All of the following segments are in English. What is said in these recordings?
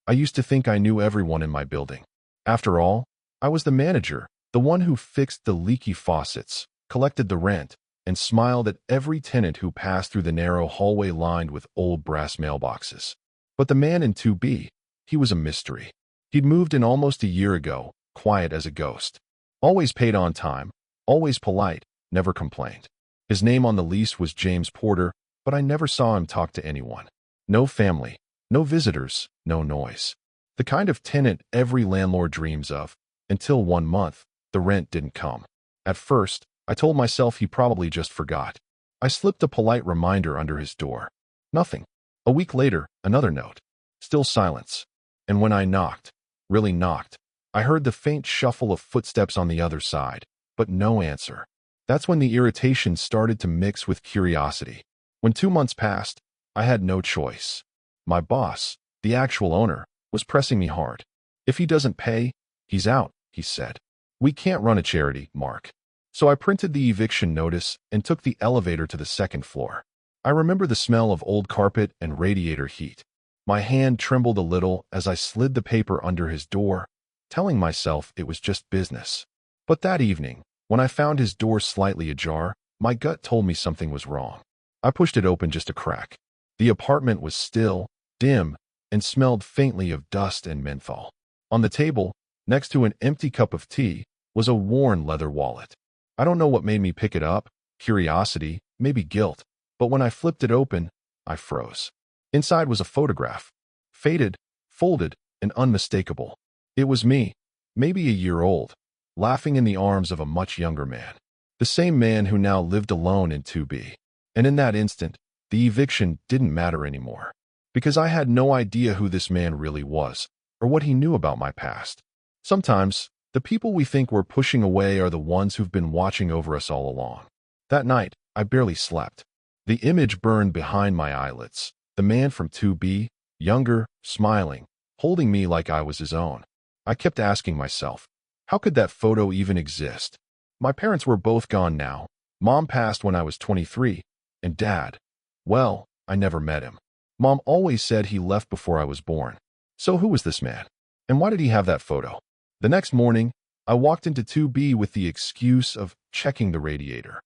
I used to think I knew everyone in my building. After all, I was the manager, the one who fixed the leaky faucets, collected the rent, and smiled at every tenant who passed through the narrow hallway lined with old brass mailboxes. But the man in 2B, he was a mystery. He'd moved in almost a year ago, quiet as a ghost. Always paid on time, always polite, never complained. His name on the lease was James Porter, but I never saw him talk to anyone. No family, no visitors, no noise. The kind of tenant every landlord dreams of, until one month, the rent didn't come. At first, I told myself he probably just forgot. I slipped a polite reminder under his door. Nothing. A week later, another note. Still silence. And when I knocked, really knocked, I heard the faint shuffle of footsteps on the other side, but no answer. That's when the irritation started to mix with curiosity. When 2 months passed, I had no choice. My boss, the actual owner, was pressing me hard. If he doesn't pay, he's out, he said. We can't run a charity, Mark. So I printed the eviction notice and took the elevator to the second floor. I remember the smell of old carpet and radiator heat. My hand trembled a little as I slid the paper under his door, telling myself it was just business. But that evening, when I found his door slightly ajar, my gut told me something was wrong. I pushed it open just a crack. The apartment was still, dim, and smelled faintly of dust and menthol. On the table, next to an empty cup of tea, was a worn leather wallet. I don't know what made me pick it up, curiosity, maybe guilt, but when I flipped it open, I froze. Inside was a photograph. Faded, folded, and unmistakable. It was me, maybe a year old, laughing in the arms of a much younger man. The same man who now lived alone in 2B. And in that instant, the eviction didn't matter anymore. Because I had no idea who this man really was, or what he knew about my past. Sometimes, the people we think we're pushing away are the ones who've been watching over us all along. That night, I barely slept. The image burned behind my eyelids. The man from 2B, younger, smiling, holding me like I was his own. I kept asking myself, how could that photo even exist? My parents were both gone now. Mom passed when I was 23, and Dad, well, I never met him. Mom always said he left before I was born. So who was this man? And why did he have that photo? The next morning, I walked into 2B with the excuse of checking the radiator.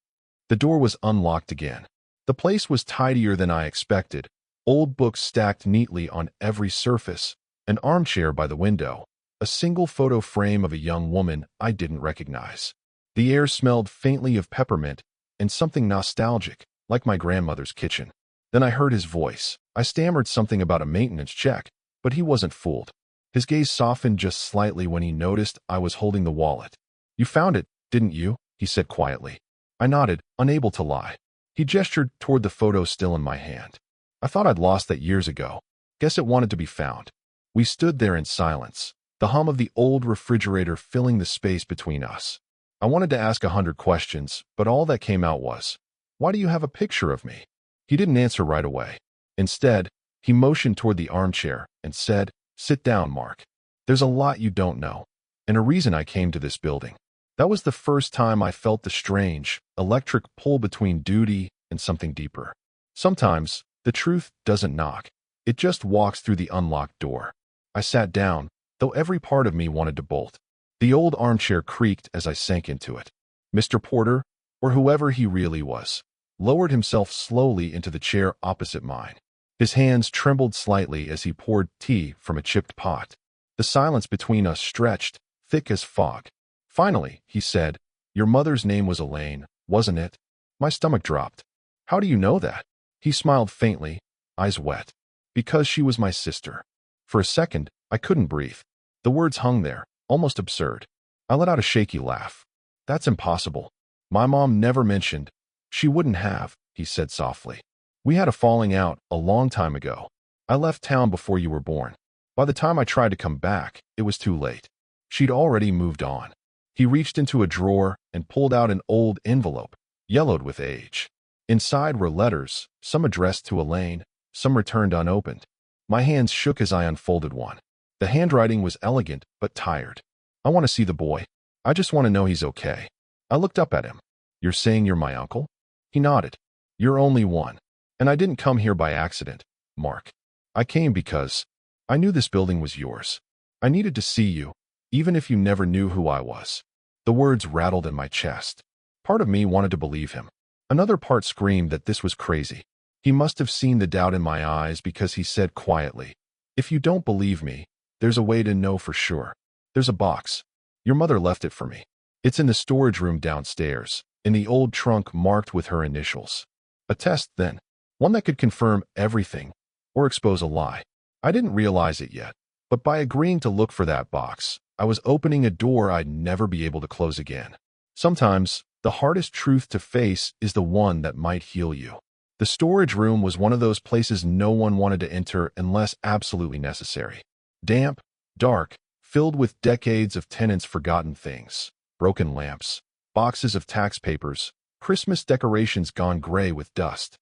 The door was unlocked again. The place was tidier than I expected. Old books stacked neatly on every surface, an armchair by the window, a single photo frame of a young woman I didn't recognize. The air smelled faintly of peppermint and something nostalgic, like my grandmother's kitchen. Then I heard his voice. I stammered something about a maintenance check, but he wasn't fooled. His gaze softened just slightly when he noticed I was holding the wallet. You found it, didn't you? He said quietly. I nodded, unable to lie. He gestured toward the photo still in my hand. I thought I'd lost that years ago. Guess it wanted to be found. We stood there in silence, the hum of the old refrigerator filling the space between us. I wanted to ask 100 questions, but all that came out was, why do you have a picture of me? He didn't answer right away. Instead, he motioned toward the armchair and said, sit down, Mark. There's a lot you don't know, and a reason I came to this building. That was the first time I felt the strange, electric pull between duty and something deeper. Sometimes, the truth doesn't knock. It just walks through the unlocked door. I sat down, though every part of me wanted to bolt. The old armchair creaked as I sank into it. Mr. Porter, or whoever he really was, lowered himself slowly into the chair opposite mine. His hands trembled slightly as he poured tea from a chipped pot. The silence between us stretched, thick as fog. Finally, he said, your mother's name was Elaine, wasn't it? My stomach dropped. How do you know that? He smiled faintly, eyes wet. Because she was my sister. For a second, I couldn't breathe. The words hung there, almost absurd. I let out a shaky laugh. That's impossible. My mom never mentioned. She wouldn't have, he said softly. We had a falling out a long time ago. I left town before you were born. By the time I tried to come back, it was too late. She'd already moved on. He reached into a drawer and pulled out an old envelope, yellowed with age. Inside were letters, some addressed to Elaine, some returned unopened. My hands shook as I unfolded one. The handwriting was elegant, but tired. I want to see the boy. I just want to know he's okay. I looked up at him. You're saying you're my uncle? He nodded. You're only one. And I didn't come here by accident, Mark. I came because I knew this building was yours. I needed to see you, even if you never knew who I was." The words rattled in my chest. Part of me wanted to believe him. Another part screamed that this was crazy. He must have seen the doubt in my eyes because he said quietly, "If you don't believe me, there's a way to know for sure. There's a box. Your mother left it for me. It's in the storage room downstairs, in the old trunk marked with her initials. A test, then. One that could confirm everything, or expose a lie. I didn't realize it yet, but by agreeing to look for that box, I was opening a door I'd never be able to close again. Sometimes, the hardest truth to face is the one that might heal you. The storage room was one of those places no one wanted to enter unless absolutely necessary. Damp, dark, filled with decades of tenants' forgotten things. Broken lamps, boxes of tax papers, Christmas decorations gone gray with dust.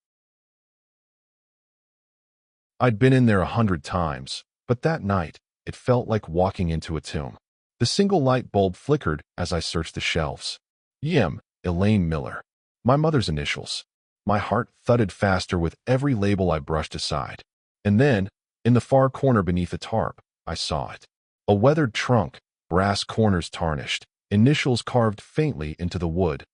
I'd been in there 100 times, but that night, it felt like walking into a tomb. The single light bulb flickered as I searched the shelves. Elaine Miller. My mother's initials. My heart thudded faster with every label I brushed aside. And then, in the far corner beneath a tarp, I saw it. A weathered trunk, brass corners tarnished, initials carved faintly into the wood.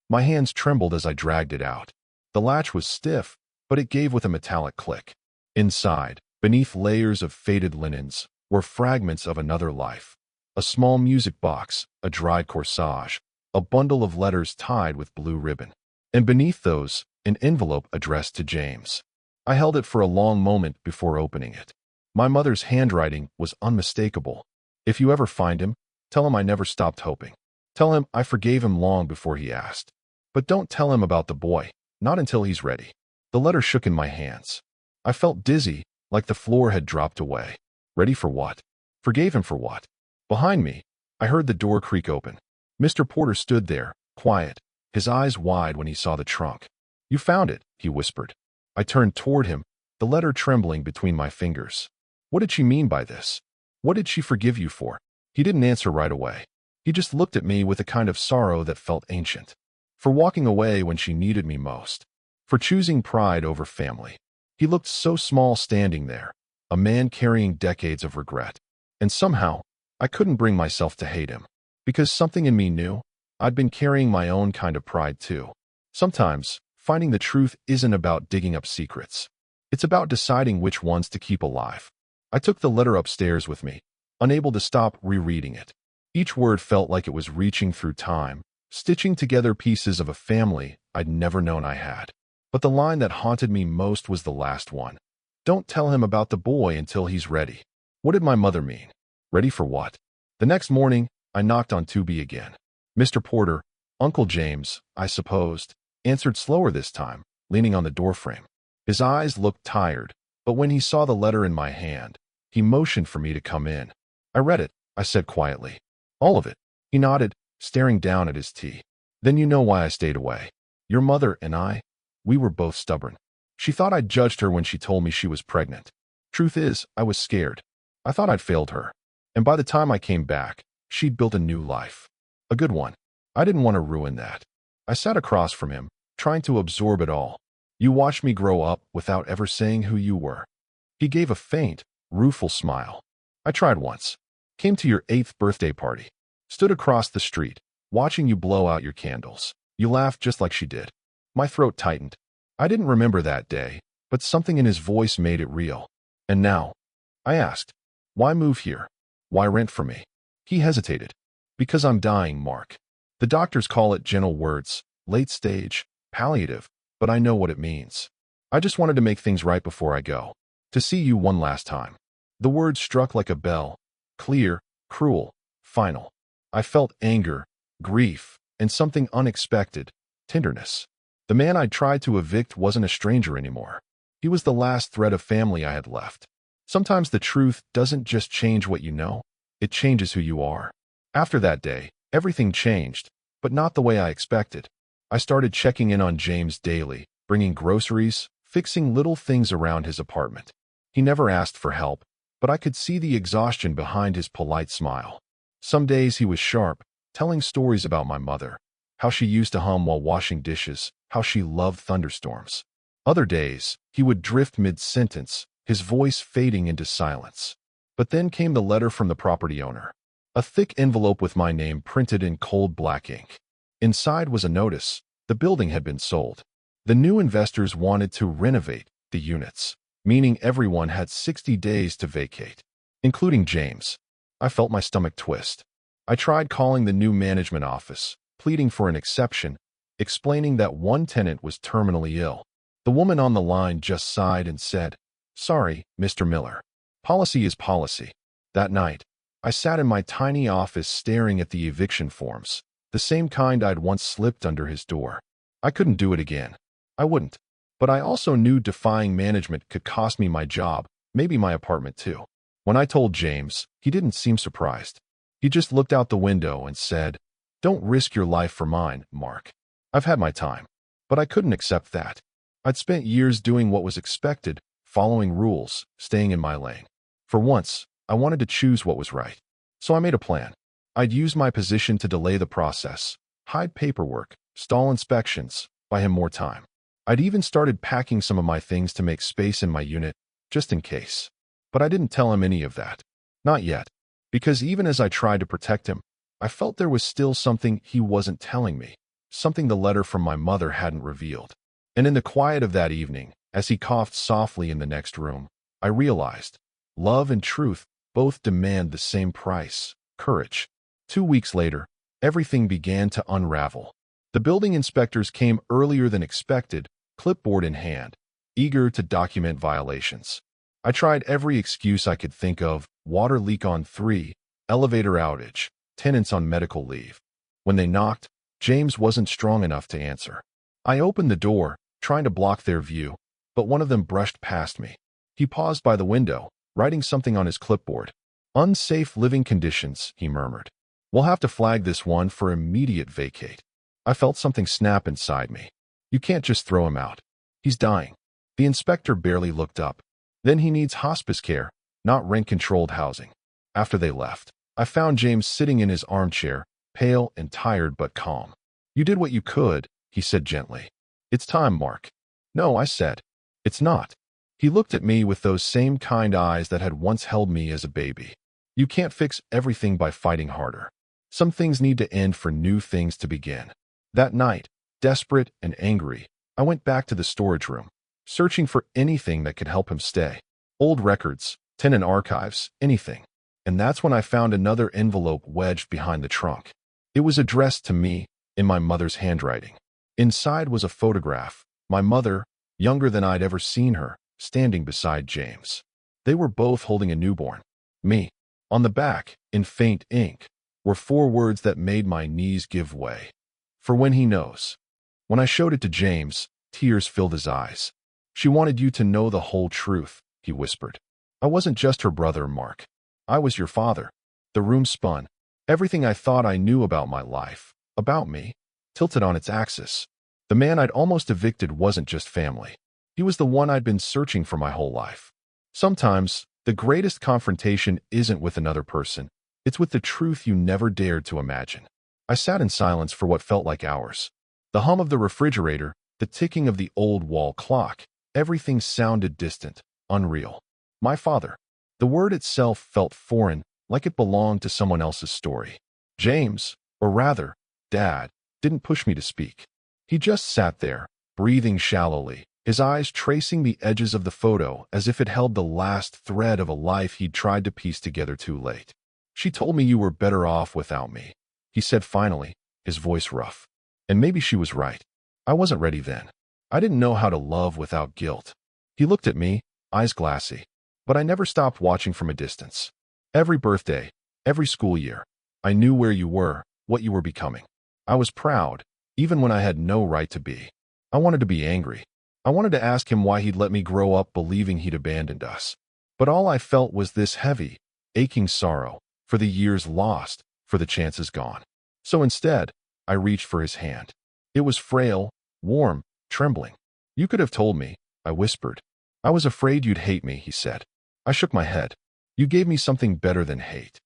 My hands trembled as I dragged it out. The latch was stiff, but it gave with a metallic click. Inside, beneath layers of faded linens, were fragments of another life. A small music box, a dried corsage, a bundle of letters tied with blue ribbon. And beneath those, an envelope addressed to James. I held it for a long moment before opening it. My mother's handwriting was unmistakable. "If you ever find him, tell him I never stopped hoping. Tell him I forgave him long before he asked. But don't tell him about the boy, not until he's ready." The letter shook in my hands. I felt dizzy, like the floor had dropped away. Ready for what? Forgave him for what? Behind me, I heard the door creak open. Mr. Porter stood there, quiet, his eyes wide when he saw the trunk. "You found it," he whispered. I turned toward him, the letter trembling between my fingers. What did she mean by this? What did she forgive you for? He didn't answer right away. He just looked at me with a kind of sorrow that felt ancient. For walking away when she needed me most. For choosing pride over family. He looked so small standing there, a man carrying decades of regret. And somehow, I couldn't bring myself to hate him. Because something in me knew, I'd been carrying my own kind of pride too. Sometimes, finding the truth isn't about digging up secrets. It's about deciding which ones to keep alive. I took the letter upstairs with me, unable to stop rereading it. Each word felt like it was reaching through time, stitching together pieces of a family I'd never known I had. But the line that haunted me most was the last one. "Don't tell him about the boy until he's ready." What did my mother mean? Ready for what? The next morning, I knocked on 2B again. Mr. Porter, Uncle James, I supposed, answered slower this time, leaning on the doorframe. His eyes looked tired, but when he saw the letter in my hand, he motioned for me to come in. "I read it," I said quietly. "All of it." He nodded, staring down at his tea. "Then you know why I stayed away. Your mother and I, we were both stubborn. She thought I'd judged her when she told me she was pregnant. Truth is, I was scared. I thought I'd failed her. And by the time I came back, she'd built a new life. A good one. I didn't want to ruin that." I sat across from him, trying to absorb it all. "You watched me grow up without ever saying who you were." He gave a faint, rueful smile. "I tried once. Came to your 8th birthday party. Stood across the street, watching you blow out your candles. You laughed just like she did." My throat tightened. I didn't remember that day, but something in his voice made it real. "And now?" I asked. "Why move here? Why rent for me?" He hesitated. "Because I'm dying, Mark. The doctors call it gentle words, late stage, palliative, but I know what it means. I just wanted to make things right before I go. To see you one last time." The words struck like a bell. Clear, cruel, final. I felt anger, grief, and something unexpected, tenderness. The man I'd tried to evict wasn't a stranger anymore. He was the last thread of family I had left. Sometimes the truth doesn't just change what you know, it changes who you are. After that day, everything changed, but not the way I expected. I started checking in on James daily, bringing groceries, fixing little things around his apartment. He never asked for help, but I could see the exhaustion behind his polite smile. Some days he was sharp, telling stories about my mother, how she used to hum while washing dishes, how she loved thunderstorms. Other days, he would drift mid-sentence, his voice fading into silence. But then came the letter from the property owner. A thick envelope with my name printed in cold black ink. Inside was a notice. The building had been sold. The new investors wanted to renovate the units, meaning everyone had 60 days to vacate, including James. I felt my stomach twist. I tried calling the new management office, pleading for an exception, explaining that one tenant was terminally ill. The woman on the line just sighed and said, "Sorry, Mr. Miller. Policy is policy." That night, I sat in my tiny office staring at the eviction forms, the same kind I'd once slipped under his door. I couldn't do it again. I wouldn't. But I also knew defying management could cost me my job, maybe my apartment too. When I told James, he didn't seem surprised. He just looked out the window and said, "Don't risk your life for mine, Mark. I've had my time." But I couldn't accept that. I'd spent years doing what was expected, following rules, staying in my lane. For once, I wanted to choose what was right. So I made a plan. I'd use my position to delay the process, hide paperwork, stall inspections, buy him more time. I'd even started packing some of my things to make space in my unit, just in case. But I didn't tell him any of that. Not yet. Because even as I tried to protect him, I felt there was still something he wasn't telling me, something the letter from my mother hadn't revealed. And in the quiet of that evening, as he coughed softly in the next room, I realized love and truth both demand the same price, courage. 2 weeks later, everything began to unravel. The building inspectors came earlier than expected, clipboard in hand, eager to document violations. I tried every excuse I could think of: water leak on 3, elevator outage, tenants on medical leave. When they knocked, James wasn't strong enough to answer. I opened the door, trying to block their view, but one of them brushed past me. He paused by the window, writing something on his clipboard. "Unsafe living conditions," he murmured. "We'll have to flag this one for immediate vacate." I felt something snap inside me. You can't just throw him out. He's dying. The inspector barely looked up. Then he needs hospice care, not rent-controlled housing. After they left, I found James sitting in his armchair, pale and tired but calm. "You did what you could," he said gently. "It's time, Mark." "No," I said. "It's not." He looked at me with those same kind eyes that had once held me as a baby. "You can't fix everything by fighting harder. Some things need to end for new things to begin." That night, desperate and angry, I went back to the storage room, searching for anything that could help him stay. Old records, tenant archives, anything. And that's when I found another envelope wedged behind the trunk. It was addressed to me, in my mother's handwriting. Inside was a photograph, my mother, younger than I'd ever seen her, standing beside James. They were both holding a newborn. Me. On the back, in faint ink, were 4 words that made my knees give way. "For when he knows." When I showed it to James, tears filled his eyes. "She wanted you to know the whole truth," he whispered. "I wasn't just her brother, Mark. I was your father." The room spun. Everything I thought I knew about my life, about me, tilted on its axis. The man I'd almost evicted wasn't just family. He was the one I'd been searching for my whole life. Sometimes, the greatest confrontation isn't with another person. It's with the truth you never dared to imagine. I sat in silence for what felt like hours. The hum of the refrigerator, the ticking of the old wall clock, everything sounded distant, unreal. My father. The word itself felt foreign, like it belonged to someone else's story. James, or rather, Dad, didn't push me to speak. He just sat there, breathing shallowly, his eyes tracing the edges of the photo as if it held the last thread of a life he'd tried to piece together too late. "She told me you were better off without me," he said finally, his voice rough. And maybe she was right. I wasn't ready then. I didn't know how to love without guilt. He looked at me, eyes glassy. But I never stopped watching from a distance. Every birthday, every school year, I knew where you were, what you were becoming. I was proud, even when I had no right to be. I wanted to be angry. I wanted to ask him why he'd let me grow up believing he'd abandoned us. But all I felt was this heavy, aching sorrow, for the years lost, for the chances gone. So instead, I reached for his hand. It was frail, warm, trembling. "You could have told me," I whispered. "I was afraid you'd hate me," he said. I shook my head. "You gave me something better than hate.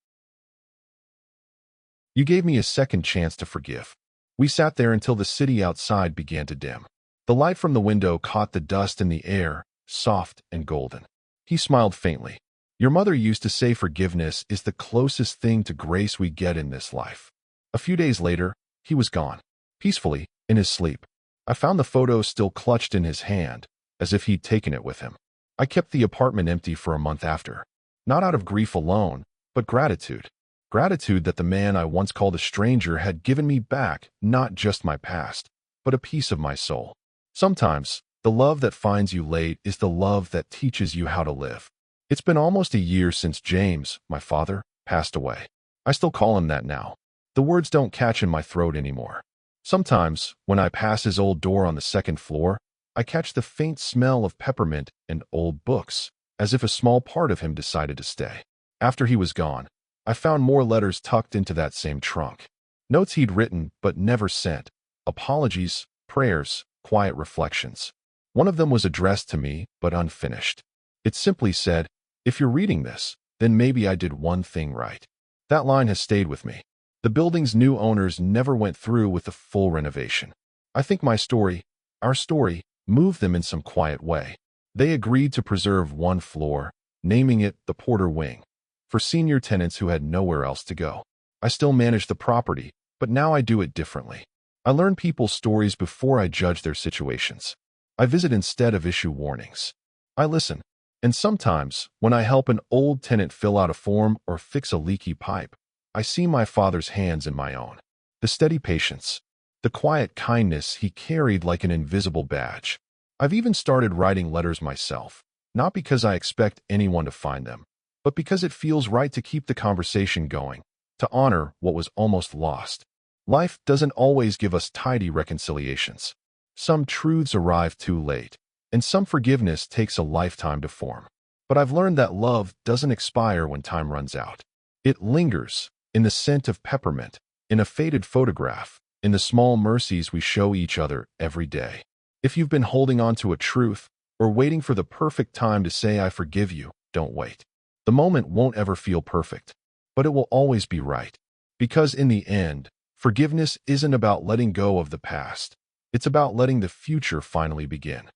You gave me a second chance to forgive." We sat there until the city outside began to dim. The light from the window caught the dust in the air, soft and golden. He smiled faintly. Your mother used to say forgiveness is the closest thing to grace we get in this life. A few days later, he was gone, peacefully, in his sleep. I found the photo still clutched in his hand, as if he'd taken it with him. I kept the apartment empty for a month after. Not out of grief alone, but gratitude. Gratitude that the man I once called a stranger had given me back not just my past, but a piece of my soul. Sometimes, the love that finds you late is the love that teaches you how to live. It's been almost a year since James, my father, passed away. I still call him that now. The words don't catch in my throat anymore. Sometimes, when I pass his old door on the second floor, I catch the faint smell of peppermint and old books, as if a small part of him decided to stay. After he was gone, I found more letters tucked into that same trunk. Notes he'd written but never sent. Apologies, prayers, quiet reflections. One of them was addressed to me, but unfinished. It simply said, "If you're reading this, then maybe I did one thing right." That line has stayed with me. The building's new owners never went through with the full renovation. I think our story, moved them in some quiet way. They agreed to preserve one floor, naming it the Porter Wing, for senior tenants who had nowhere else to go. I still manage the property, but now I do it differently. I learn people's stories before I judge their situations. I visit instead of issue warnings. I listen. And sometimes, when I help an old tenant fill out a form or fix a leaky pipe, I see my father's hands in my own. The steady patience, the quiet kindness he carried like an invisible badge. I've even started writing letters myself, not because I expect anyone to find them, but because it feels right to keep the conversation going, to honor what was almost lost. Life doesn't always give us tidy reconciliations. Some truths arrive too late, and some forgiveness takes a lifetime to form. But I've learned that love doesn't expire when time runs out. It lingers, in the scent of peppermint, in a faded photograph, in the small mercies we show each other every day. If you've been holding on to a truth, or waiting for the perfect time to say I forgive you, don't wait. The moment won't ever feel perfect, but it will always be right. Because in the end, forgiveness isn't about letting go of the past. It's about letting the future finally begin.